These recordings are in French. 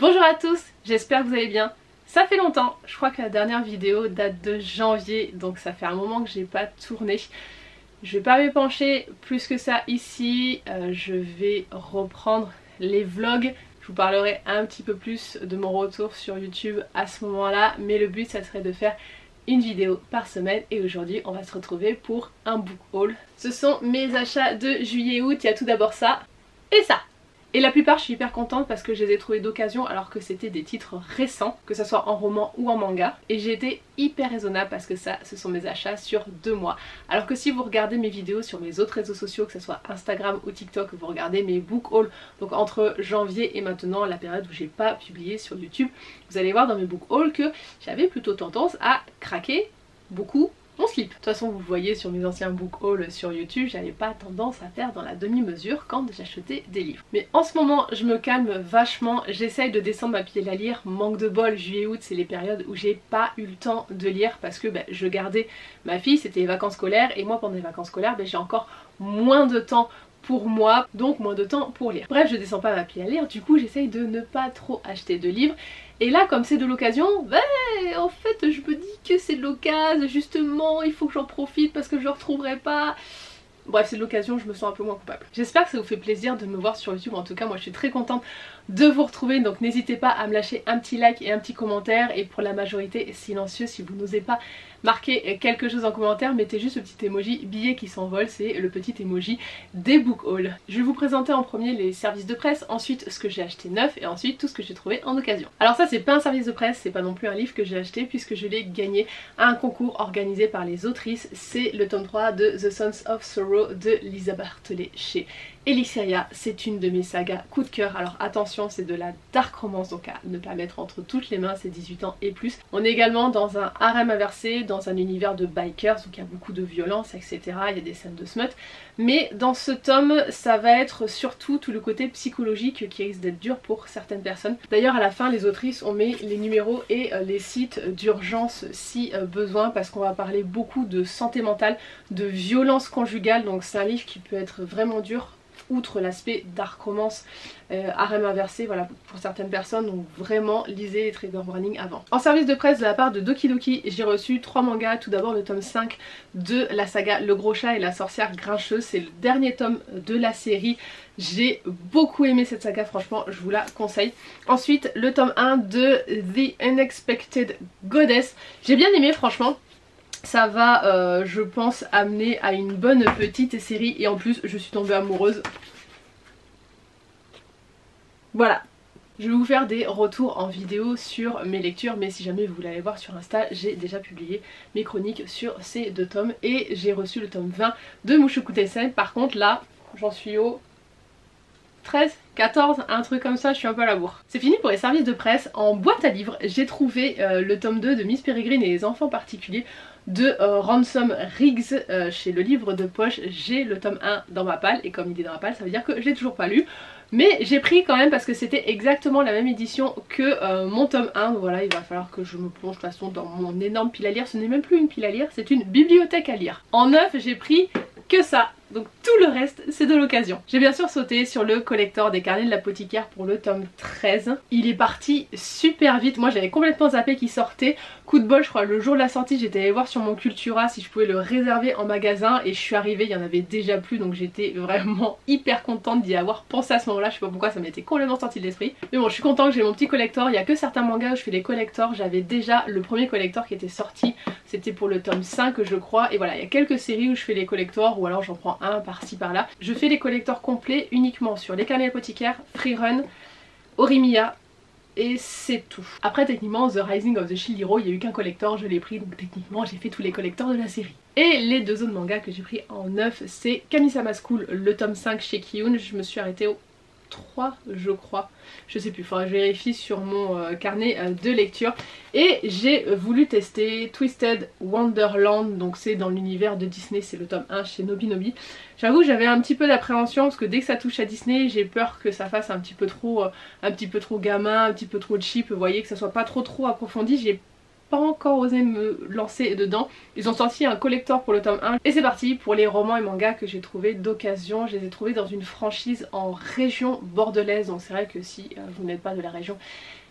Bonjour à tous, j'espère que vous allez bien. Ça fait longtemps, je crois que la dernière vidéo date de janvier, donc ça fait un moment que j'ai pas tourné. Je vais pas m'épancher plus que ça ici, je vais reprendre les vlogs. Je vous parlerai un petit peu plus de mon retour sur YouTube à ce moment-là, mais le but ça serait de faire une vidéo par semaine et aujourd'hui on va se retrouver pour un book haul. Ce sont mes achats de juillet-août, il y a tout d'abord ça et ça. Et la plupart je suis hyper contente parce que je les ai trouvés d'occasion alors que c'était des titres récents, que ça soit en roman ou en manga. Et j'ai été hyper raisonnable parce que ça, ce sont mes achats sur 2 mois. Alors que si vous regardez mes vidéos sur mes autres réseaux sociaux, que ce soit Instagram ou TikTok, vous regardez mes book hauls, donc entre janvier et maintenant, la période où j'ai pas publié sur YouTube, vous allez voir dans mes book hauls que j'avais plutôt tendance à craquer beaucoup mon slip. De toute façon vous voyez sur mes anciens book hauls sur YouTube, j'avais pas tendance à faire dans la demi-mesure quand j'achetais des livres. Mais en ce moment je me calme vachement, j'essaye de descendre ma pile à lire, manque de bol, juillet-août c'est les périodes où j'ai pas eu le temps de lire parce que je gardais ma fille, c'était les vacances scolaires et moi pendant les vacances scolaires j'ai encore moins de temps pour moi, donc moins de temps pour lire. Bref, je descends pas ma pile à lire, du coup j'essaye de ne pas trop acheter de livres. Et là, comme c'est de l'occasion, en fait je me dis que c'est de l'occasion, justement, il faut que j'en profite parce que je ne retrouverai pas. Bref, c'est de l'occasion, je me sens un peu moins coupable. J'espère que ça vous fait plaisir de me voir sur YouTube, en tout cas moi je suis très contente de vous retrouver, donc n'hésitez pas à me lâcher un petit like et un petit commentaire, et pour la majorité silencieuse, si vous n'osez pas marquer quelque chose en commentaire, mettez juste le petit emoji billet qui s'envole, c'est le petit emoji des book hauls. Je vais vous présenter en premier les services de presse, ensuite ce que j'ai acheté neuf et ensuite tout ce que j'ai trouvé en occasion. Alors ça c'est pas un service de presse, c'est pas non plus un livre que j'ai acheté puisque je l'ai gagné à un concours organisé par les autrices, c'est le tome 3 de The Sons of Sorrow de Lisa Bartholet chez Elixeria. C'est une de mes sagas coup de cœur. Alors attention, c'est de la dark romance, donc à ne pas mettre entre toutes les mains, c'est 18 ans et plus. On est également dans un harem inversé, dans un univers de bikers, donc il y a beaucoup de violence, etc. Il y a des scènes de smut. Mais dans ce tome, ça va être surtout tout le côté psychologique qui risque d'être dur pour certaines personnes. D'ailleurs à la fin, les autrices ont mis les numéros et les sites d'urgence si besoin, parce qu'on va parler beaucoup de santé mentale, de violence conjugale, donc c'est un livre qui peut être vraiment dur. Outre l'aspect dark romance, harem inversé, voilà, pour certaines personnes, donc vraiment lisez les trigger warnings avant. En service de presse de la part de Doki Doki, j'ai reçu 3 mangas. Tout d'abord le tome 5 de la saga Le Gros Chat et la Sorcière Grincheuse, c'est le dernier tome de la série. J'ai beaucoup aimé cette saga, franchement je vous la conseille. Ensuite le tome 1 de The Unexpected Goddess, j'ai bien aimé franchement. Ça va, je pense, amener à une bonne petite série et en plus je suis tombée amoureuse. Voilà. Je vais vous faire des retours en vidéo sur mes lectures, mais si jamais vous voulez aller voir sur Insta, j'ai déjà publié mes chroniques sur ces 2 tomes et j'ai reçu le tome 20 de Mushoku Tensei. Par contre là, j'en suis au 13, 14, un truc comme ça, je suis un peu à la bourre. C'est fini pour les services de presse. En boîte à livres, j'ai trouvé le tome 2 de Miss Peregrine et les enfants particuliers de Ransom Riggs chez le livre de poche. J'ai le tome 1 dans ma palle et comme il est dans ma palle ça veut dire que je l'ai toujours pas lu. Mais j'ai pris quand même parce que c'était exactement la même édition que mon tome 1. Donc voilà, il va falloir que je me plonge de toute façon dans mon énorme pile à lire. Ce n'est même plus une pile à lire, c'est une bibliothèque à lire. En neuf j'ai pris que ça. Donc tout le reste c'est de l'occasion. J'ai bien sûr sauté sur le collector des carnets de l'apothicaire pour le tome 13. Il est parti super vite, moi j'avais complètement zappé qu'il sortait. Coup de bol, je crois le jour de la sortie j'étais allée voir sur mon Cultura si je pouvais le réserver en magasin et je suis arrivée, il y en avait déjà plus, donc j'étais vraiment hyper contente d'y avoir pensé à ce moment là. Je sais pas pourquoi, ça m'était complètement sorti de l'esprit. Mais bon, je suis contente que j'ai mon petit collector. Il y a que certains mangas où je fais les collectors. J'avais déjà le premier collector qui était sorti, c'était pour le tome 5 je crois. Et voilà, il y a quelques séries où je fais les collectors ou alors j'en prends un par-ci par-là. Je fais les collectors complets uniquement sur les carnets apothicaires, Freerun, Orimiya et c'est tout. Après techniquement The Rising of the Shield Hero, il n'y a eu qu'un collector, je l'ai pris, donc techniquement j'ai fait tous les collectors de la série. Et les 2 autres mangas que j'ai pris en neuf, c'est Kamisama School, le tome 5 chez Kiyun. Je me suis arrêtée au 3 je crois, je sais plus, faudra que je vérifie sur mon carnet de lecture. Et j'ai voulu tester Twisted Wonderland, donc c'est dans l'univers de Disney, c'est le tome 1 chez Nobinobi. J'avoue j'avais un petit peu d'appréhension parce que dès que ça touche à Disney j'ai peur que ça fasse un petit peu trop gamin, un petit peu trop cheap, vous voyez, que ça soit pas trop approfondi. J'ai pas encore osé me lancer dedans. Ils ont sorti un collector pour le tome 1 et c'est parti pour les romans et mangas que j'ai trouvé d'occasion. Je les ai trouvés dans une franchise en région bordelaise, donc c'est vrai que si vous n'êtes pas de la région,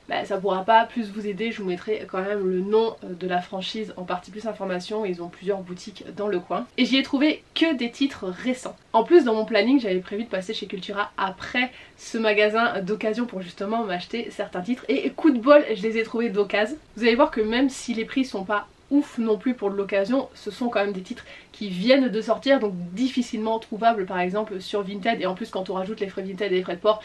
bah, ça pourra pas plus vous aider. Je vous mettrai quand même le nom de la franchise en partie plus information. Ils ont plusieurs boutiques dans le coin et j'y ai trouvé que des titres récents. En plus, dans mon planning, j'avais prévu de passer chez Cultura après ce magasin d'occasion pour justement m'acheter certains titres et coup de bol, je les ai trouvés d'occasion. Vous allez voir que même si les prix sont pas ouf non plus pour de l'occasion, ce sont quand même des titres qui viennent de sortir, donc difficilement trouvables par exemple sur Vinted, et en plus quand on rajoute les frais Vinted et les frais de port,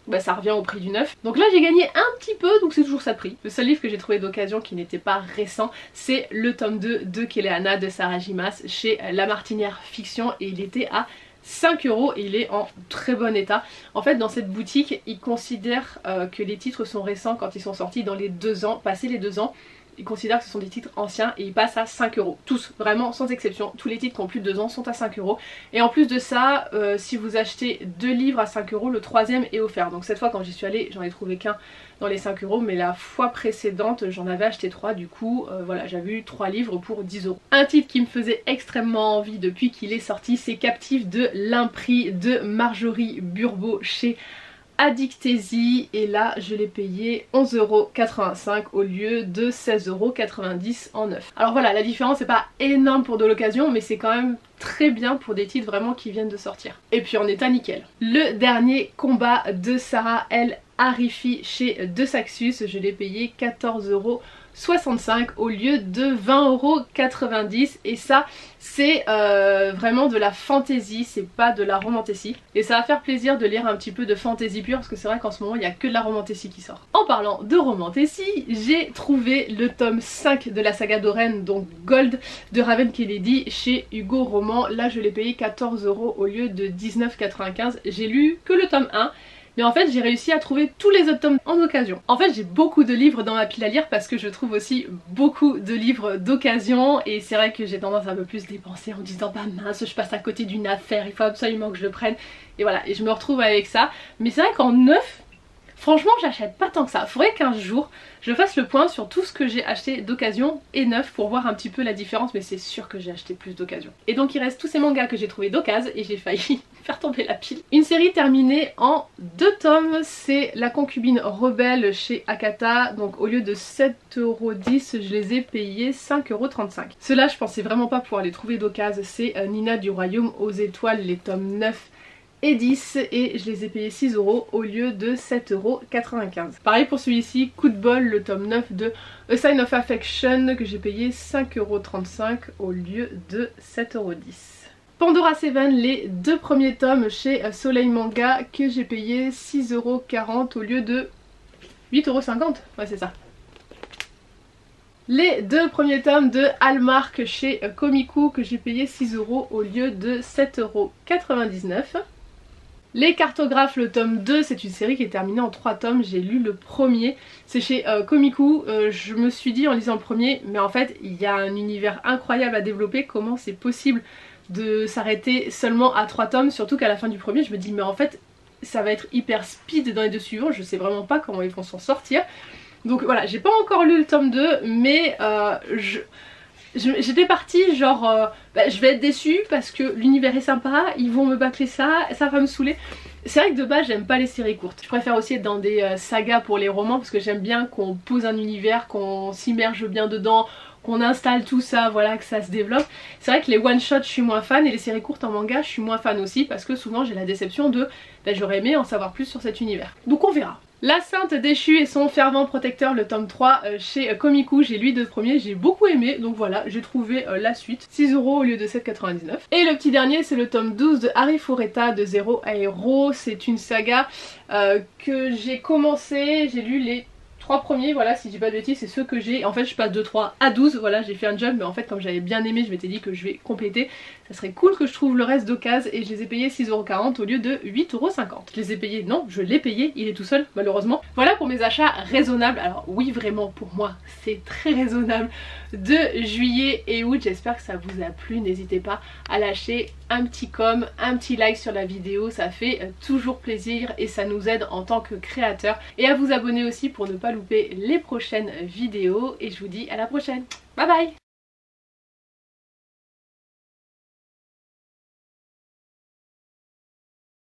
bah ça revient au prix du neuf. Donc là j'ai gagné un petit peu, donc c'est toujours ça de prix. Le seul livre que j'ai trouvé d'occasion qui n'était pas récent, c'est le tome 2 de Keleana de Sarah J. Maas chez La Martinière Fiction, et il était à 5 € et il est en très bon état. En fait dans cette boutique ils considèrent que les titres sont récents quand ils sont sortis dans les 2 ans, passé les 2 ans. Ils considèrent que ce sont des titres anciens et ils passent à 5 €. Tous, vraiment sans exception. Tous les titres qui ont plus de 2 ans sont à 5 €. Et en plus de ça, si vous achetez 2 livres à 5 €, le 3e est offert. Donc cette fois quand j'y suis allée, j'en ai trouvé qu'un dans les 5 €. Mais la fois précédente, j'en avais acheté 3. Du coup, voilà, j'avais eu 3 livres pour 10 €. Un titre qui me faisait extrêmement envie depuis qu'il est sorti, c'est Captive de l'Impris de Marjorie Burbeau chez Addictésie, et là je l'ai payé 11,85 € au lieu de 16,90 € en neuf. Alors voilà, la différence n'est pas énorme pour de l'occasion, mais c'est quand même très bien pour des titres vraiment qui viennent de sortir. Et puis en état nickel. Le dernier combat de Sarah El Arifi chez De Saxus, je l'ai payé 14,65 € au lieu de 20,90 €, et ça c'est vraiment de la fantasy, c'est pas de la romantasy, et ça va faire plaisir de lire un petit peu de fantasy pure parce que c'est vrai qu'en ce moment il n'y a que de la romantasy qui sort. En parlant de romantasy, j'ai trouvé le tome 5 de la saga d'Oren, donc Gold de Raven Kennedy chez Hugo Roman. Là je l'ai payé 14 € au lieu de 19,95 €. J'ai lu que le tome 1, mais en fait j'ai réussi à trouver tous les autres tomes en occasion. En fait j'ai beaucoup de livres dans ma pile à lire parce que je trouve aussi beaucoup de livres d'occasion, et c'est vrai que j'ai tendance à un peu plus dépenser en me disant bah mince, je passe à côté d'une affaire, il faut absolument que je le prenne, et voilà, et je me retrouve avec ça. Mais c'est vrai qu'en neuf, franchement j'achète pas tant que ça. Faudrait qu'un jour je fasse le point sur tout ce que j'ai acheté d'occasion et neuf pour voir un petit peu la différence, mais c'est sûr que j'ai acheté plus d'occasion. Et donc il reste tous ces mangas que j'ai trouvé d'occasion et j'ai failli faire tomber la pile. Une série terminée en 2 tomes, c'est La Concubine Rebelle chez Akata. Donc au lieu de 7,10 €, je les ai payés 5,35 €. Ceux-là je pensais vraiment pas pouvoir les trouver d'occasion, c'est Nina du Royaume aux Étoiles, les tomes 9 et 10, et je les ai payés 6 € au lieu de 7,95 €. Pareil pour celui-ci, coup de bol, le tome 9 de A Sign of Affection que j'ai payé 5,35 € au lieu de 7,10 €. Pandora 7, les 2 premiers tomes chez Soleil Manga que j'ai payé 6,40 € au lieu de 8,50 €. Ouais c'est ça. Les 2 premiers tomes de Hallmark chez Komiku que j'ai payé 6 € au lieu de 7,99 €. Les Cartographes, le tome 2, c'est une série qui est terminée en 3 tomes, j'ai lu le premier, c'est chez Komiku. Je me suis dit en lisant le premier, mais en fait il y a un univers incroyable à développer, comment c'est possible de s'arrêter seulement à 3 tomes, surtout qu'à la fin du premier je me dis mais en fait ça va être hyper speed dans les 2 suivants, je sais vraiment pas comment ils vont s'en sortir. Donc voilà, j'ai pas encore lu le tome 2, mais j'étais partie genre je vais être déçue parce que l'univers est sympa, ils vont me bâcler ça va me saouler. C'est vrai que de base j'aime pas les séries courtes, je préfère aussi être dans des sagas pour les romans parce que j'aime bien qu'on pose un univers, qu'on s'immerge bien dedans, qu'on installe tout ça, voilà, que ça se développe. C'est vrai que les one shot je suis moins fan, et les séries courtes en manga je suis moins fan aussi parce que souvent j'ai la déception de j'aurais aimé en savoir plus sur cet univers. Donc on verra. La Sainte Déchue et son fervent protecteur, le tome 3 chez Komiku, j'ai lu 2 premiers, j'ai beaucoup aimé, donc voilà, j'ai trouvé la suite, 6 € au lieu de 7,99 €. Et le petit dernier, c'est le tome 12 de Harry Fureta de Zero à Hero. C'est une saga que j'ai commencé, j'ai lu les 3 premiers, voilà, si je dis pas de bêtises, c'est ceux que j'ai. En fait je passe de 3 à 12, voilà, j'ai fait un jump, mais en fait comme j'avais bien aimé, je m'étais dit que je vais compléter. Ça serait cool que je trouve le reste d'occasion, et je les ai payés 6,40 € au lieu de 8,50 €. Je les ai payés, non, je l'ai payé, il est tout seul malheureusement. Voilà pour mes achats raisonnables. Alors oui, vraiment pour moi c'est très raisonnable de juillet et août. J'espère que ça vous a plu, n'hésitez pas à lâcher un petit com, un petit like sur la vidéo, ça fait toujours plaisir et ça nous aide en tant que créateur. Et à vous abonner aussi pour ne pas louper les prochaines vidéos. Et je vous dis à la prochaine. Bye bye.